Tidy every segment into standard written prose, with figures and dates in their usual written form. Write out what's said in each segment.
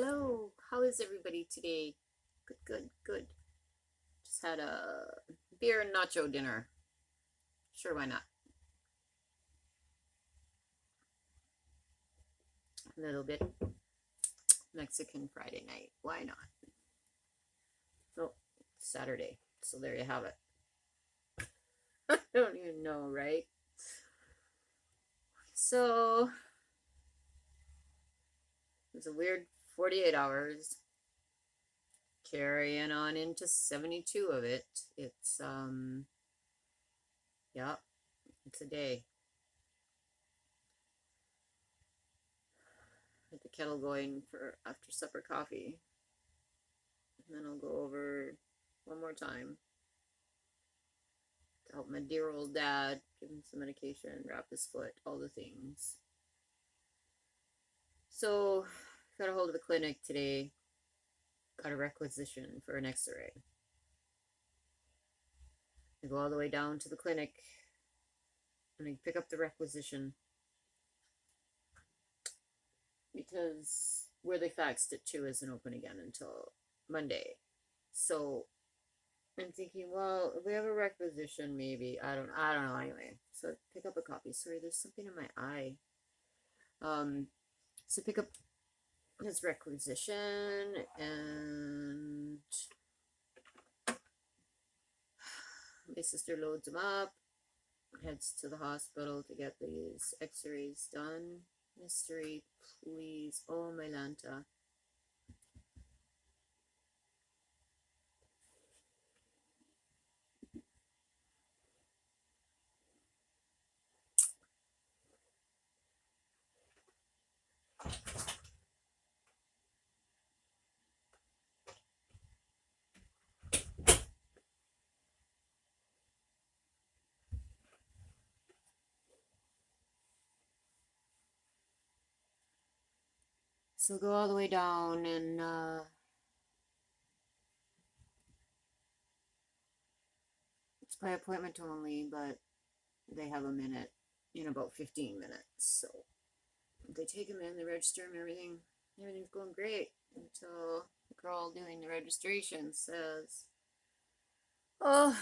Hello, how is everybody today? Good, good, good. Just had a beer and nacho dinner. Sure, why not? A little bit Mexican Friday night. Why not? Oh, Saturday. So there you have it. I don't even know, right? So it was a weird 48 hours carrying on into 72 of it. Yeah, it's a day. Get the kettle going for after supper coffee. And then I'll go over one more time to help my dear old dad, give him some medication, wrap his foot, all the things. So, got a hold of the clinic today, got a requisition for an x-ray. I go all the way down to the clinic and I pick up the requisition because where they faxed it to isn't open again until Monday. So I'm thinking, well, if we have a requisition, maybe I don't know. Anyway, so pick up a copy. Sorry, there's something in my eye. So pick up his requisition and my sister loads him up, heads to the hospital to get these x-rays done. Mystery, please. Oh, my Lanta. So go all the way down and it's by appointment only, but they have a minute in about 15 minutes. So they take him in, they register him, everything's going great until the girl doing the registration says, oh,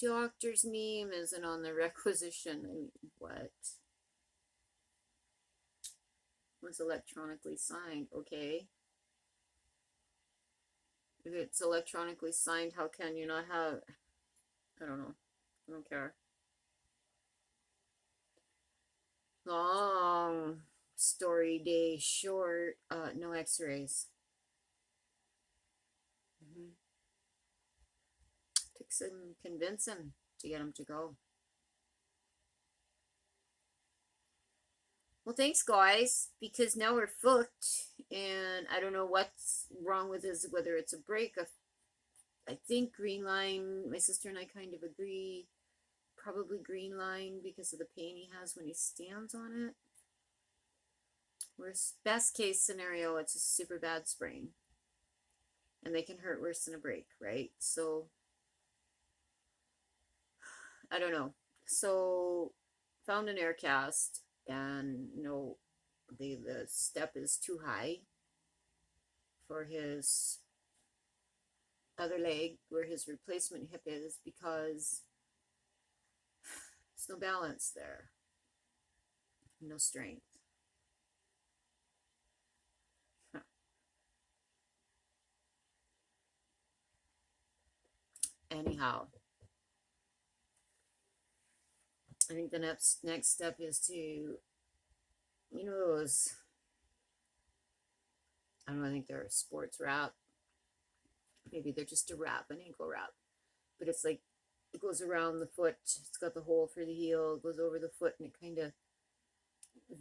doctor's name isn't on the requisition. I mean, what? Was electronically signed. Okay. If it's electronically signed, how can you not have? I don't know. I don't care. Long story day short. No X-rays. Mm-hmm. Took some convincing to get him to go. Well, thanks, guys, because now we're fucked, and I don't know what's wrong with this. Whether it's a break, I think green line. My sister and I kind of agree. Probably green line because of the pain he has when he stands on it. Worst best case scenario, it's a super bad sprain, and they can hurt worse than a break, right? So I don't know. So found an air cast, and the step is too high for his other leg where his replacement hip is because there's no balance there, no strength. Anyhow, I think the next step is to, those, I don't know, I think they're a sports wrap. Maybe they're just a wrap, an ankle wrap. But it's like it goes around the foot. It's got the hole for the heel, it goes over the foot, and it kind of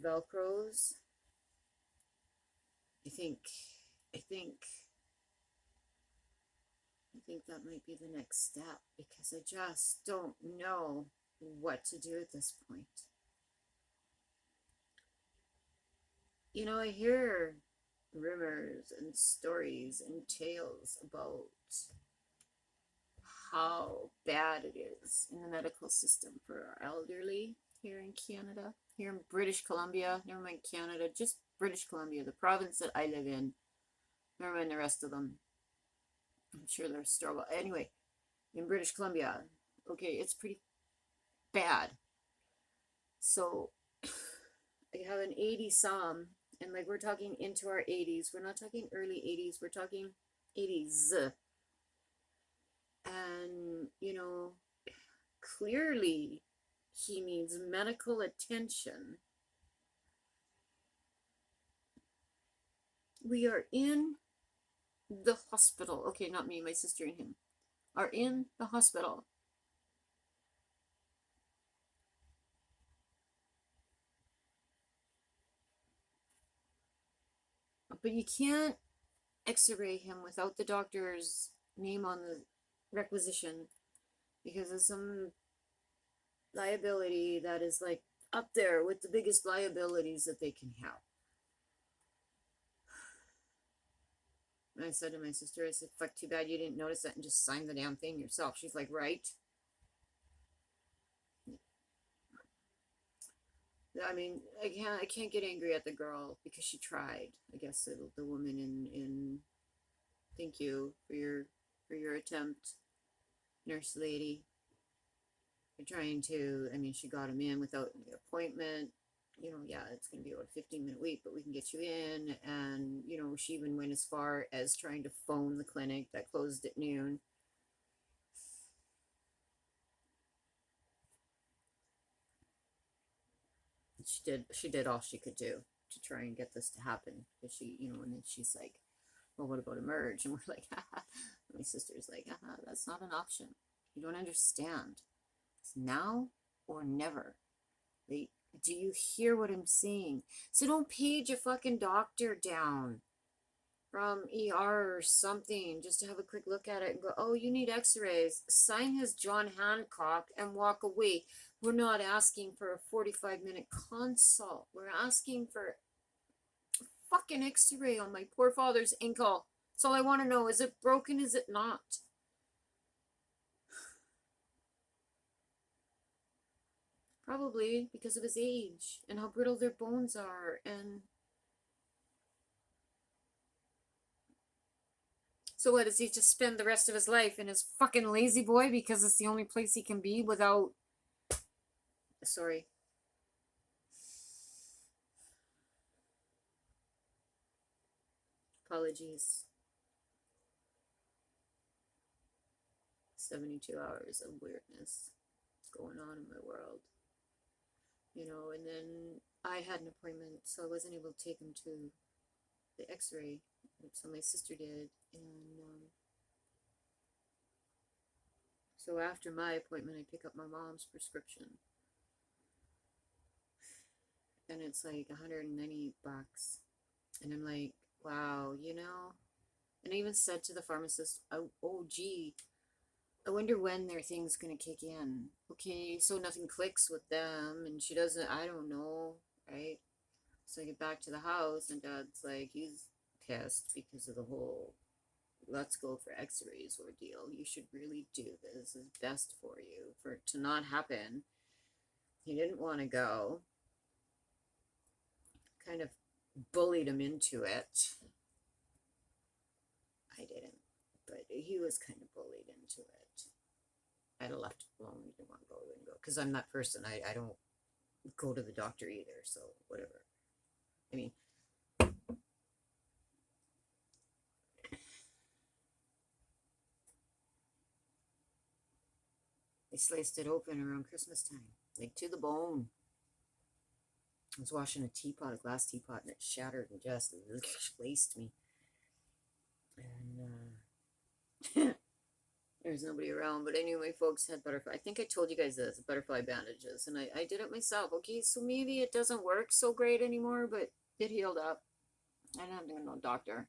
velcros. I think I think I think that might be the next step because I just don't know what to do at this point. I hear rumors and stories and tales about how bad it is in the medical system for our elderly here in Canada, here in British Columbia, never mind Canada, just British Columbia, the province that I live in. Never mind the rest of them. I'm sure they're storable. Anyway, in British Columbia, okay, it's pretty bad. So I have an 80 some, and like we're talking into our 80s. We're not talking early 80s, we're talking 80s. And, clearly he needs medical attention. We are in the hospital. Okay, not me, my sister and him are in the hospital. But you can't x-ray him without the doctor's name on the requisition because of some liability that is like up there with the biggest liabilities that they can have. And I said to my sister, I said, fuck, too bad you didn't notice that and just sign the damn thing yourself. She's like, right. I mean, I can't get angry at the girl because she tried. I guess the woman in thank you for your attempt, nurse lady. You're trying to, I mean, she got him in without an appointment. Yeah, it's going to be about a 15-minute wait, but we can get you in. And, she even went as far as trying to phone the clinic that closed at noon. She did all she could do to try and get this to happen. But and then she's like, well, what about a merge? And we're like, haha. My sister's like, haha, that's not an option. You don't understand. It's now or never. Do you hear what I'm saying? So don't page a fucking doctor down from ER or something just to have a quick look at it and go, oh, you need x-rays. Sign his John Hancock and walk away. We're not asking for a 45-minute consult. We're asking for a fucking x-ray on my poor father's ankle. That's all I want to know. Is it broken? Is it not? Probably because of his age and how brittle their bones are. And so what, does he just spend the rest of his life in his fucking lazy boy because it's the only place he can be without... Sorry. Apologies. 72 hours of weirdness going on in my world. And then I had an appointment, so I wasn't able to take him to the x-ray. So my sister did. And so after my appointment, I pick up my mom's prescription. And it's like $190. And I'm like, wow, And I even said to the pharmacist, oh gee, I wonder when their thing's gonna kick in. Okay, so nothing clicks with them, and she doesn't, I don't know, right? So I get back to the house, and Dad's like, he's pissed because of the whole let's go for x-rays ordeal. You should really do this. Is best for you, for it to not happen. He didn't want to go. Kind of bullied him into it. I didn't, but he was kind of bullied into it. I'd have left him alone. He didn't want to go, he wouldn't go. Because I'm that person. I don't go to the doctor either, so whatever. I mean, they sliced it open around Christmas time, like to the bone. I was washing a glass teapot, and it shattered and just laced me. And there's nobody around, but I knew my folks had butterfly. I think I told you guys this, butterfly bandages, and I did it myself. Okay, so maybe it doesn't work so great anymore, but it healed up. I didn't have to go to no doctor.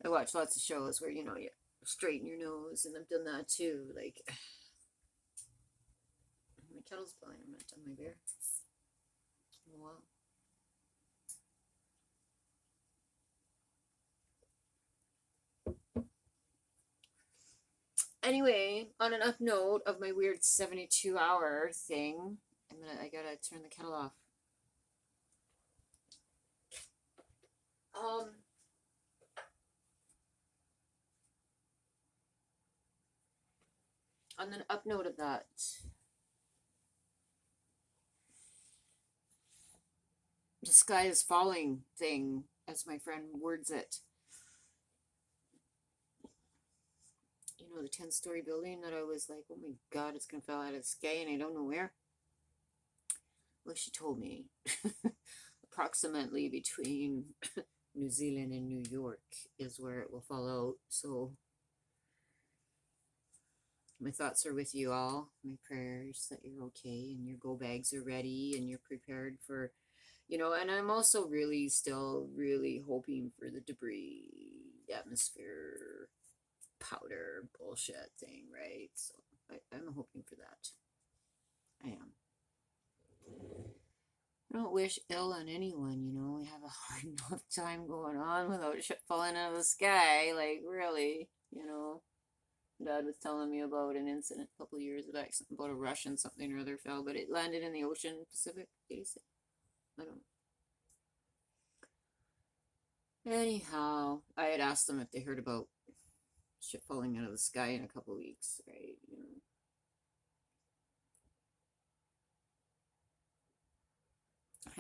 I watch lots of shows where you straighten your nose, and I've done that too. Like my kettle's boiling. I'm not done my beer. Oh, wow. Anyway, on an up note of my weird 72-hour thing, I gotta turn the kettle off. On an up note of that, the sky is falling thing, as my friend words it. You know, the 10-story building that I was like, oh my God, it's going to fall out of the sky and I don't know where. Well, she told me approximately between New Zealand and New York is where it will fall out. So my thoughts are with you all. My prayers that you're okay and your go bags are ready and you're prepared for, and I'm also really still really hoping for the debris, atmosphere, powder bullshit thing, right? So I'm hoping for that. I am. I don't wish ill on anyone, We have a hard enough time going on without shit falling out of the sky. Like, really. Dad was telling me about an incident a couple of years back, something about a Russian something or other fell, but it landed in the ocean Pacific, did he say? I don't know. Anyhow, I had asked them if they heard about shit falling out of the sky in a couple of weeks, right?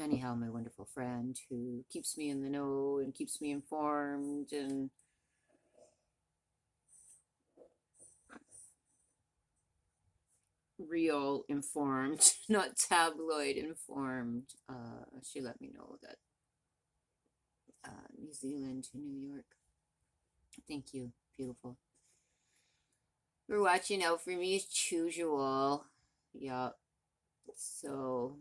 Anyhow, my wonderful friend who keeps me in the know and keeps me informed and real informed, not tabloid informed. She let me know that New Zealand to New York. Thank you, beautiful. For watching out for me as usual. Yup. So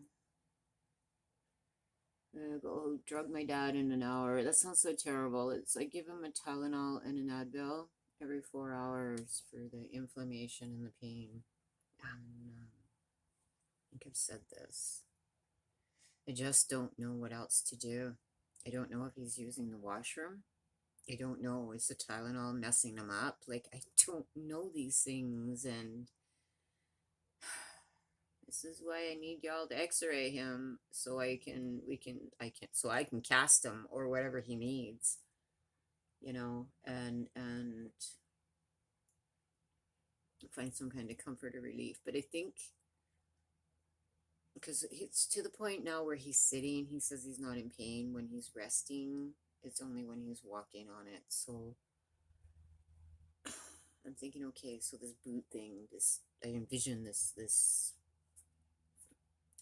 I'm gonna go drug my dad in an hour. That sounds so terrible. It's I give him a Tylenol and an Advil every 4 hours for the inflammation and the pain. And I think I've said this. I just don't know what else to do. I don't know if he's using the washroom. I don't know. Is the Tylenol messing him up? Like, I don't know these things. And this is why I need y'all to x-ray him so so I can cast him or whatever he needs, and find some kind of comfort or relief. But I think because it's to the point now where he's sitting, he says he's not in pain when he's resting. It's only when he's walking on it. So I'm thinking, okay, so this boot thing, I envision this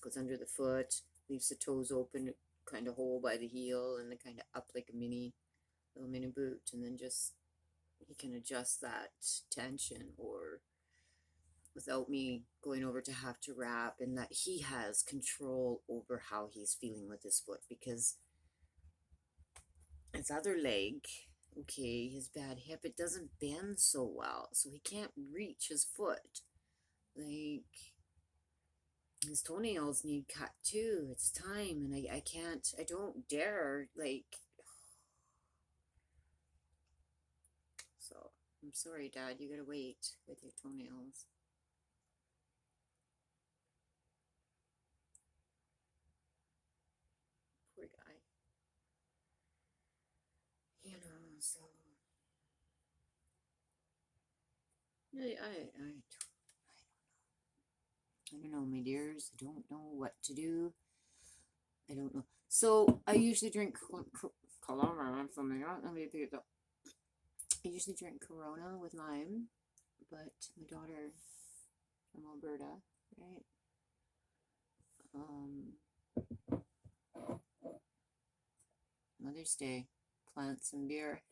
goes under the foot, leaves the toes open, kind of hole by the heel, and then kind of up like a little mini boot, and then just he can adjust that tension or without me going over to have to wrap, and that he has control over how he's feeling with his foot because his other leg, okay, his bad hip, it doesn't bend so well, so he can't reach his foot. Like, his toenails need cut too. It's time, and I can't, I don't dare, like, so I'm sorry, Dad, you gotta wait with your toenails. Poor guy. So I don't know, my dears. I don't know what to do. I don't know. So I usually drink Corona. Something. Let me think. I usually drink Corona with lime, but my daughter from Alberta, right? Mother's Day, plants and beer.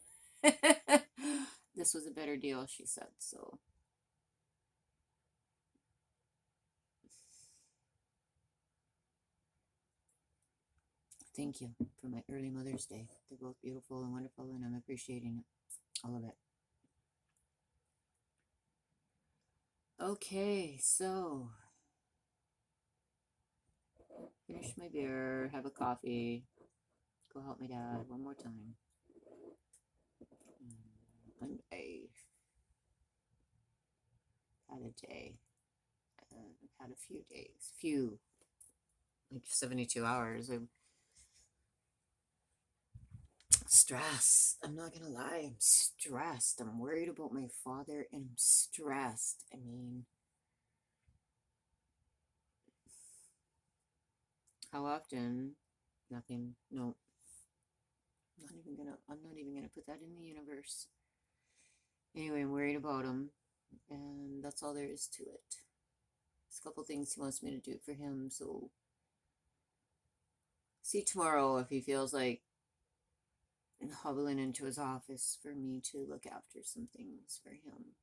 This was a better deal, she said. So thank you for my early Mother's Day. They're both beautiful and wonderful, and I'm appreciating it, all of it. Okay, so finish my beer, have a coffee, go help my dad one more time. And I had a day. I've had a few days, like 72 hours. Stress. I'm not gonna lie, I'm stressed. I'm worried about my father and I'm stressed. I mean, how often? Nothing. No. I'm not even gonna put that in the universe. Anyway, I'm worried about him, and that's all there is to it. There's a couple things he wants me to do for him, so see tomorrow if he feels like hobbling into his office for me to look after some things for him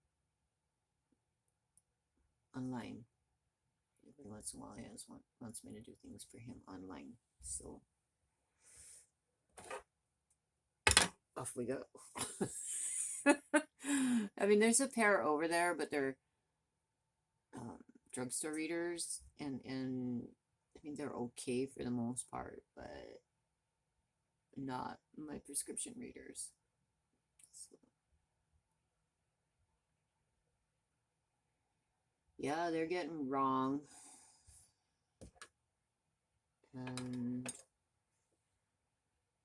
online. Every once in a while, he wants me to do things for him online. So off we go. I mean, there's a pair over there, but they're drugstore readers, and I mean they're okay for the most part, but not my prescription readers. So, yeah, they're getting wrong, and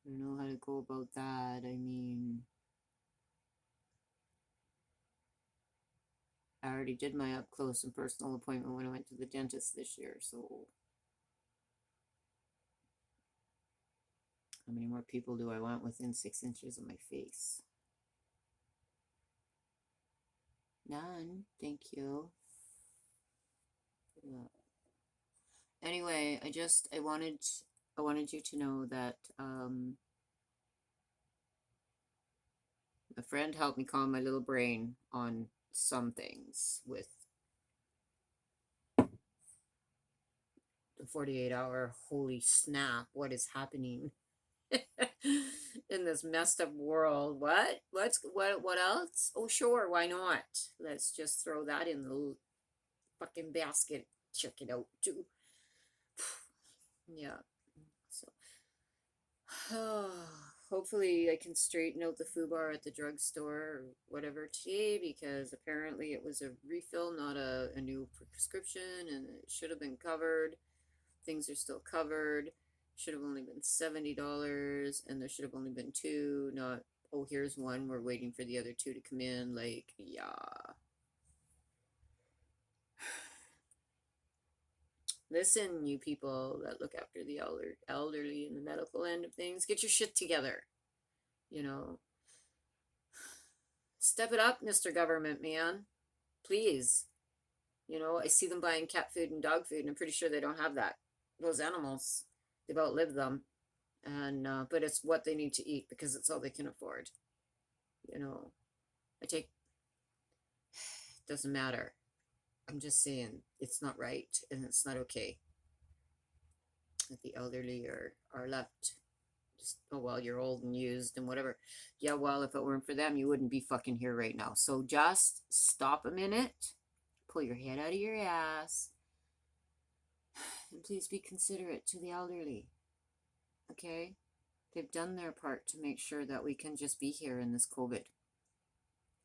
I don't know how to go about that. I mean, I already did my up close and personal appointment when I went to the dentist this year, so how many more people do I want within 6 inches of my face? None, thank you. Yeah. Anyway, I wanted you to know that a friend helped me calm my little brain on some things with the 48-hour holy snap, what is happening in this messed up world? What else? Oh sure, why not? Let's just throw that in the fucking basket. Check it out too. Yeah. So hopefully I can straighten out the FUBAR at the drugstore or whatever today, because apparently it was a refill, not a new prescription, and it should have been covered. Things are still covered. Should have only been $70, and there should have only been two, not, oh, here's one, we're waiting for the other two to come in. Like, yeah. Listen, you people that look after the elderly in the medical end of things, get your shit together. You know, step it up, Mr. Government Man. Please. You know, I see them buying cat food and dog food, and I'm pretty sure they don't have that. Those animals, they've outlived them. And, but it's what they need to eat because it's all they can afford. You know, doesn't matter. I'm just saying it's not right and it's not okay that the elderly are left just, oh well, you're old and used and whatever. Yeah, well, if it weren't for them, you wouldn't be fucking here right now. So just stop a minute, pull your head out of your ass, and please be considerate to the elderly. Okay? They've done their part to make sure that we can just be here in this COVID.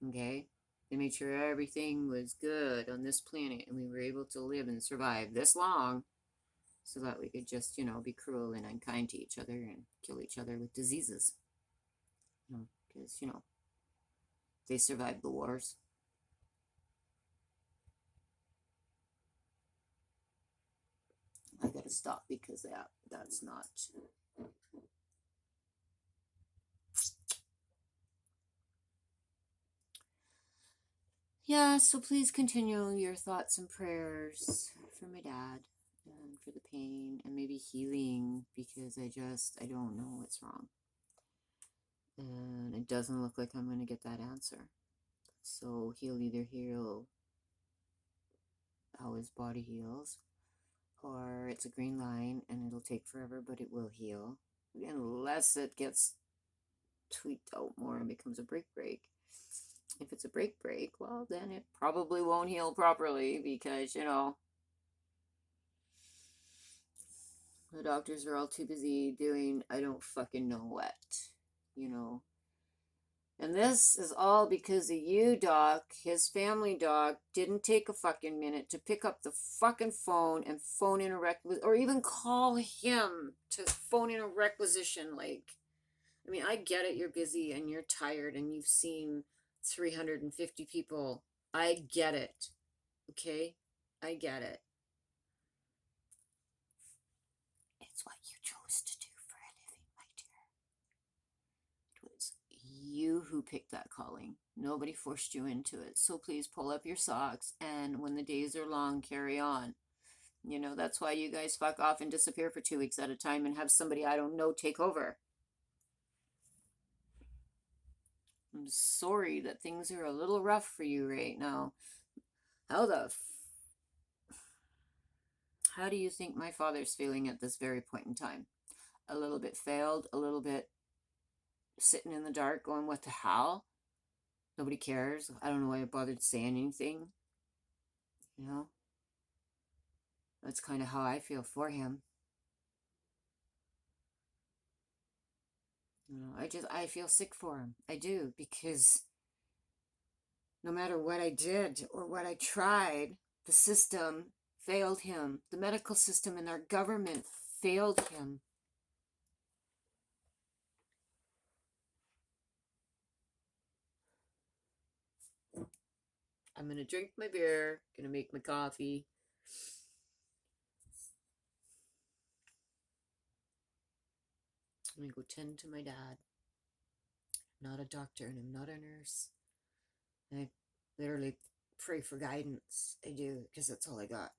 Okay? They made sure everything was good on this planet and we were able to live and survive this long so that we could just, be cruel and unkind to each other and kill each other with diseases. Because, they survived the wars. I gotta stop because that's not. Yeah, so please continue your thoughts and prayers for my dad and for the pain and maybe healing, because I don't know what's wrong. And it doesn't look like I'm going to get that answer. So he'll either heal how his body heals, or it's a green line and it'll take forever, but it will heal. Unless it gets tweaked out more and becomes a break. If it's a break, well, then it probably won't heal properly because, the doctors are all too busy doing I don't fucking know what, And this is all because of you, Doc. His family doc didn't take a fucking minute to pick up the fucking phone and phone in a or even call him to phone in a requisition. Like, I mean, I get it, you're busy and you're tired and you've seen 350 people. I get it. Okay? I get it. It's what you chose to do for a living, my dear. It was you who picked that calling. Nobody forced you into it. So please pull up your socks and when the days are long, carry on. You know, that's why you guys fuck off and disappear for 2 weeks at a time and have somebody I don't know take over. I'm sorry that things are a little rough for you right now. How do you think my father's feeling at this very point in time? A little bit failed, a little bit sitting in the dark going, what the hell? Nobody cares. I don't know why I bothered saying anything. You know? That's kind of how I feel for him. You know, I feel sick for him. I do, because no matter what I did or what I tried, the system failed him. The medical system and our government failed him. I'm going to drink my beer, going to make my coffee. I'm going to go tend to my dad. I'm not a doctor and I'm not a nurse. I literally pray for guidance. I do, because that's all I got.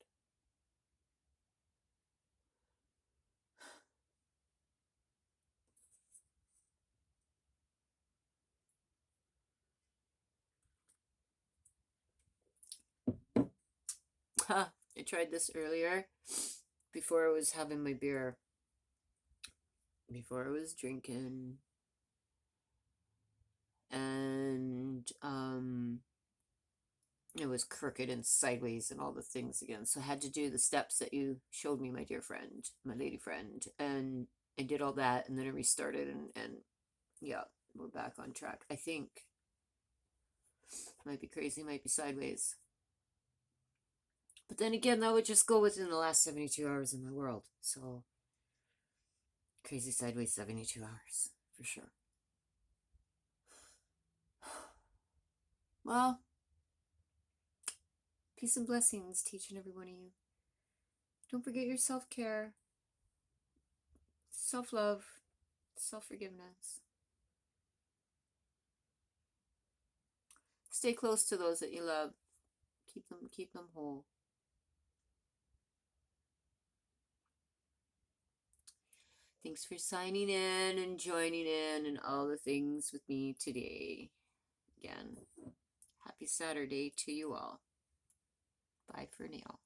I tried this earlier before I was having my beer, before I was drinking, and it was crooked and sideways and all the things again. So I had to do the steps that you showed me, my dear friend, my lady friend, and I did all that, and then I restarted, and yeah, we're back on track. I think. Might be crazy, might be sideways. But then again, that would just go within the last 72 hours in my world. So, crazy sideways 72 hours, for sure. Well, peace and blessings to each and every one of you. Don't forget your self-care, self-love, self-forgiveness. Stay close to those that you love. Keep them whole. Thanks for signing in and joining in and all the things with me today. Again, happy Saturday to you all. Bye for now.